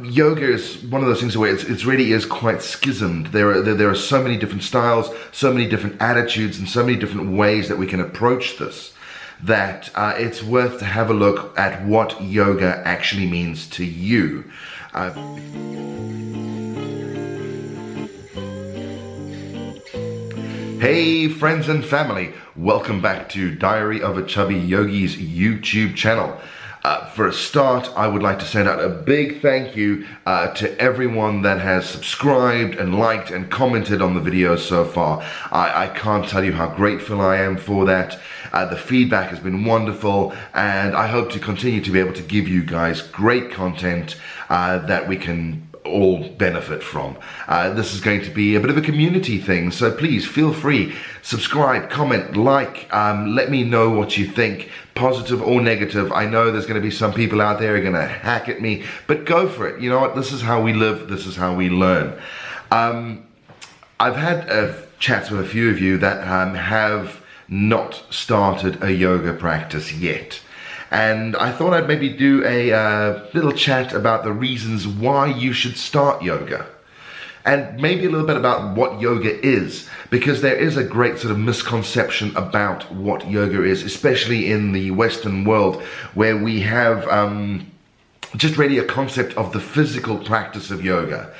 Yoga is one of those things where it really is quite schismed. There are so many different styles, so many different attitudes, and so many different ways that we can approach this, that it's worth to have a look at what yoga actually means to you. Hey friends and family, welcome back to Diary of a Chubby Yogi's YouTube channel. For a start, I would like to send out a big thank you to everyone that has subscribed and liked and commented on the videos so far. I can't tell you how grateful I am for that. The feedback has been wonderful, and I hope to continue to be able to give you guys great content that we can all benefit from. This is going to be a bit of a community thing, so please feel free, subscribe, comment, like, let me know what you think, positive or negative. I know there's going to be some people out there who are going to hack at me, but go for it. You know what, this is how we live, this is how we learn. I've had chats with a few of you that have not started a yoga practice yet. And I thought I'd maybe do a little chat about the reasons why you should start yoga. And maybe a little bit about what yoga is, because there is a great sort of misconception about what yoga is, especially in the Western world, where we have just really a concept of the physical practice of yoga.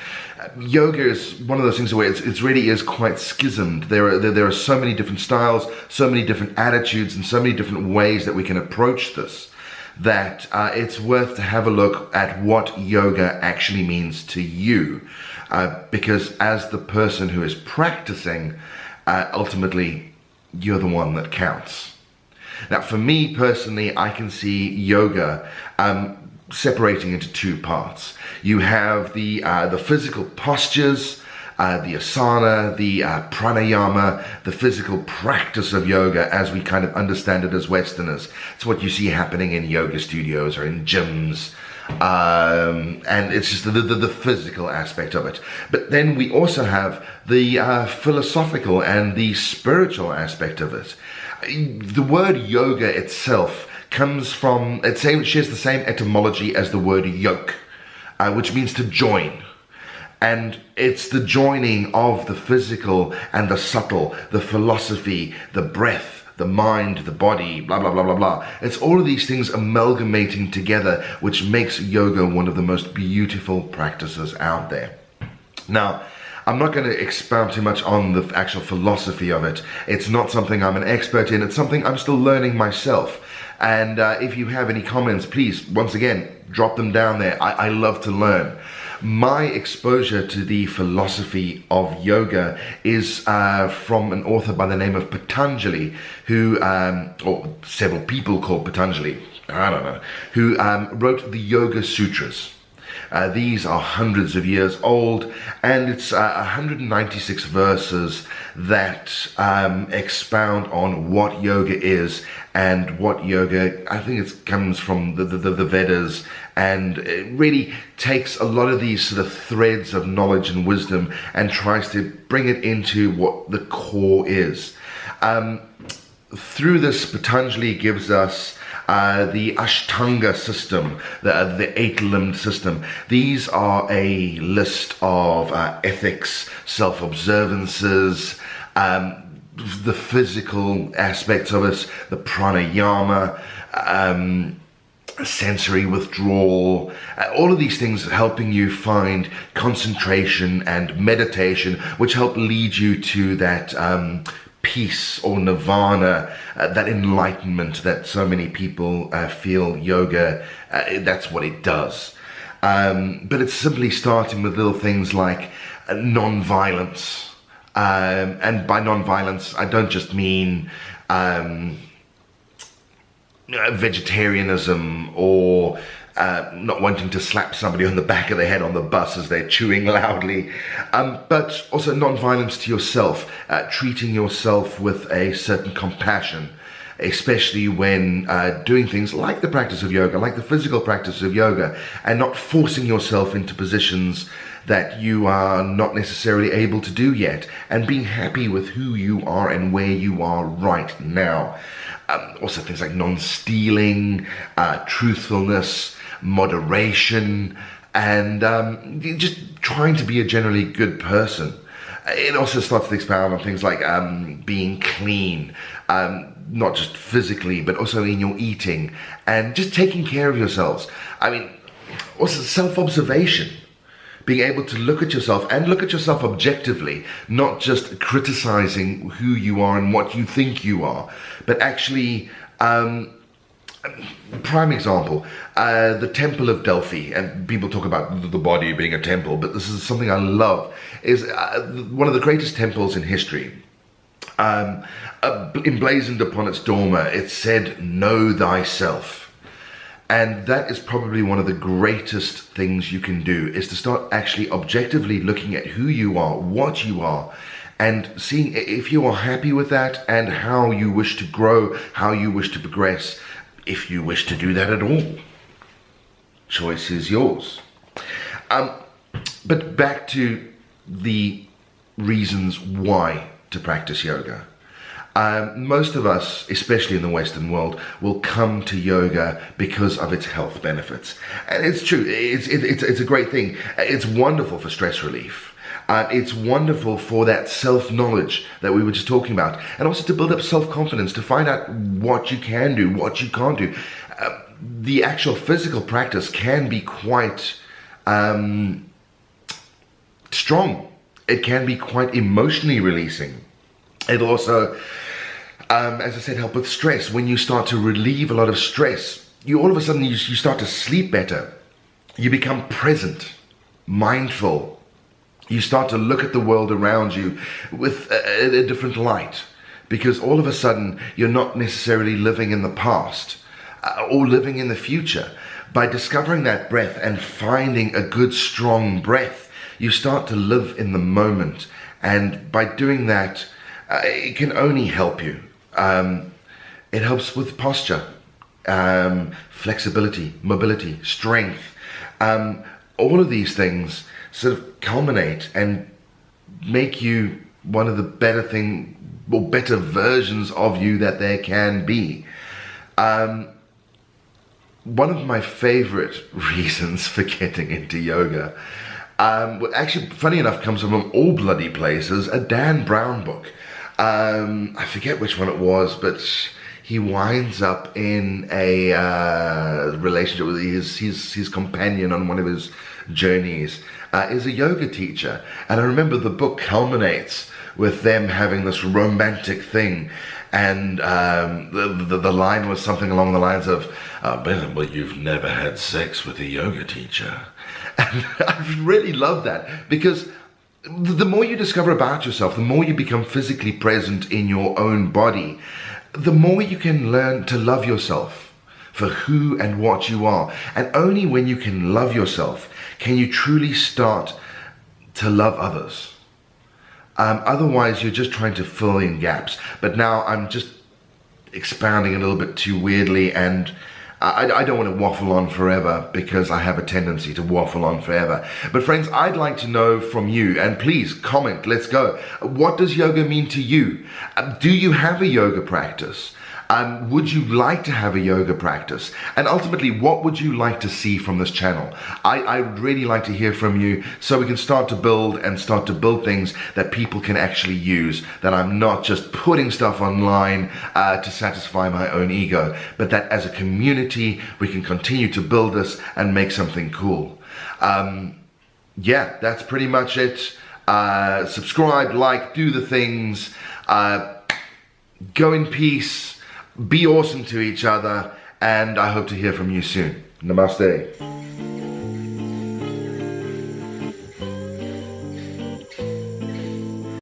Yoga is one of those things where it really is quite schismed. There are so many different styles, so many different attitudes, and so many different ways that we can approach this, that it's worth to have a look at what yoga actually means to you. Because as the person who is practicing, ultimately, you're the one that counts. Now, for me personally, I can see yoga separating into two parts. You have the physical postures, the asana, the pranayama, the physical practice of yoga as we kind of understand it as Westerners. It's what you see happening in yoga studios or in gyms. And it's just the physical aspect of it. But then we also have the philosophical and the spiritual aspect of it. The word yoga itself comes from, it shares the same etymology as the word yoke, which means to join. And it's the joining of the physical and the subtle, the philosophy, the breath, the mind, the body, blah, blah, blah, blah, blah. It's all of these things amalgamating together, which makes yoga one of the most beautiful practices out there. Now, I'm not going to expound too much on the actual philosophy of it. It's not something I'm an expert in. It's something I'm still learning myself. And if you have any comments, please, once again, drop them down there. I love to learn. My exposure to the philosophy of yoga is from an author by the name of Patanjali, who, or several people called Patanjali, I don't know, who wrote the Yoga Sutras. These are hundreds of years old, and it's 196 verses that expound on what yoga is and what yoga, I think it comes from the Vedas, and it really takes a lot of these sort of threads of knowledge and wisdom and tries to bring it into what the core is. Through this, Patanjali gives us the Ashtanga system, the eight-limbed system. These are a list of ethics, self-observances, the physical aspects of it, the pranayama, sensory withdrawal, all of these things helping you find concentration and meditation, which help lead you to that peace or nirvana, that enlightenment that so many people feel yoga, that's what it does. But it's simply starting with little things like non-violence. And by non-violence, I don't just mean vegetarianism or not wanting to slap somebody on the back of the head on the bus as they're chewing loudly, but also non-violence to yourself, treating yourself with a certain compassion, especially when doing things like the practice of yoga, like the physical practice of yoga, and not forcing yourself into positions that you are not necessarily able to do yet, and being happy with who you are and where you are right now. Also things like non-stealing, truthfulness, moderation, and just trying to be a generally good person. It also starts to expound on things like being clean, not just physically, but also in your eating, and just taking care of yourselves. I mean, also self-observation, being able to look at yourself and look at yourself objectively, not just criticizing who you are and what you think you are, but actually, prime example, the Temple of Delphi, and people talk about the body being a temple, but this is something I love, is one of the greatest temples in history. Emblazoned upon its dormer, it said, "Know thyself." And that is probably one of the greatest things you can do, is to start actually objectively looking at who you are, what you are, and seeing if you are happy with that and how you wish to grow, how you wish to progress, if you wish to do that at all. Choice is yours. But back to the reasons why to practice yoga. Most of us, especially in the Western world, will come to yoga because of its health benefits. And it's true, it's a great thing. It's wonderful for stress relief. It's wonderful for that self-knowledge that we were just talking about. And also to build up self-confidence, to find out what you can do, what you can't do. The actual physical practice can be quite strong. It can be quite emotionally releasing. It also, as I said, help with stress. When you start to relieve a lot of stress, you all of a sudden you start to sleep better. You become present, mindful. You start to look at the world around you with a different light, because all of a sudden you're not necessarily living in the past or living in the future. By discovering that breath and finding a good strong breath, you start to live in the moment, and by doing that, it can only help you. It helps with posture, flexibility, mobility, strength. All of these things sort of culminate and make you one of the better versions of you that there can be. One of my favorite reasons for getting into yoga, actually, funny enough, comes from all bloody places, a Dan Brown book. I forget which one it was, but he winds up in a relationship with his companion on one of his journeys, is a yoga teacher. And I remember the book culminates with them having this romantic thing. And the line was something along the lines of, well, you've never had sex with a yoga teacher. And I really love that, because the more you discover about yourself, the more you become physically present in your own body, the more you can learn to love yourself for who and what you are. And only when you can love yourself can you truly start to love others. Otherwise, you're just trying to fill in gaps. But now I'm just expounding a little bit too weirdly, and I don't want to waffle on forever, because I have a tendency to waffle on forever. But friends, I'd like to know from you, and please comment, let's go. What does yoga mean to you? Do you have a yoga practice? Would you like to have a yoga practice? And ultimately, what would you like to see from this channel? I'd really like to hear from you, so we can start to build things that people can actually use, that I'm not just putting stuff online to satisfy my own ego, but that as a community, we can continue to build this and make something cool. Yeah, that's pretty much it. Subscribe, like, do the things. Go in peace. Be awesome to each other, and I hope to hear from you soon. Namaste.